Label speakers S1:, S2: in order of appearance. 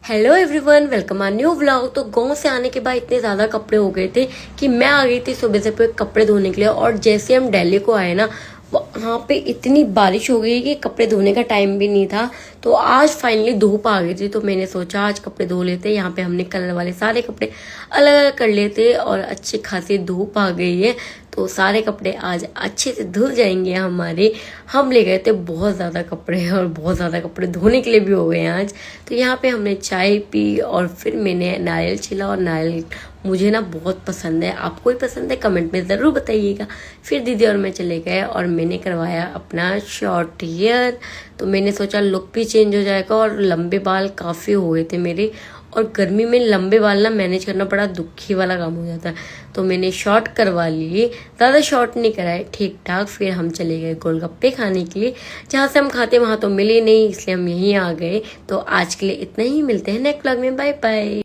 S1: Hello everyone, welcome आ new vlog. तो गांव से आने के बाद इतने ज़्यादा कपड़े हो गए थे कि मैं आ गई थी सुबह से कपड़े धोने के लिए। और जैसे हम दिल्ली को आए ना, वहाँ पे इतनी बारिश हो गई कि कपड़े धोने का टाइम भी नहीं था। तो आज फाइनली धूप आ गई थी, तो मैंने सोचा आज कपड़े धो लेते। यहाँ पे हमने कलर वाले सारे कपड़े अलग अलग कर लेते और अच्छी खासी धूप आ गई है, तो सारे कपड़े आज अच्छे से धुल जाएंगे हमारे। हम ले गए थे बहुत ज़्यादा कपड़े और बहुत ज़्यादा कपड़े धोने के लिए भी हो गए हैं आज। तो यहाँ पे हमने चाय पी और फिर मैंने नारियल छिला, और नारियल मुझे ना बहुत पसंद है। आपको भी पसंद है? कमेंट में ज़रूर बताइएगा। फिर दीदी और मैं चले गए और मैंने करवाया अपना शॉर्ट हेयर। तो मैंने सोचा लुक भी चेंज हो जाएगा, और लंबे बाल काफ़ी हो गए थे मेरे, और गर्मी में लंबे बाल ना मैनेज करना बड़ा दुखी वाला काम हो जाता है। तो मैंने शॉर्ट करवा लिए, ज़्यादा शॉर्ट नहीं कराए, ठीक ठाक। फिर हम चले गए गोलगप्पे खाने के लिए। जहाँ से हम खाते वहाँ तो मिले नहीं, इसलिए हम यहीं आ गए। तो आज के लिए इतना ही, मिलते हैं नेक्स्ट व्लॉग में। Bye bye.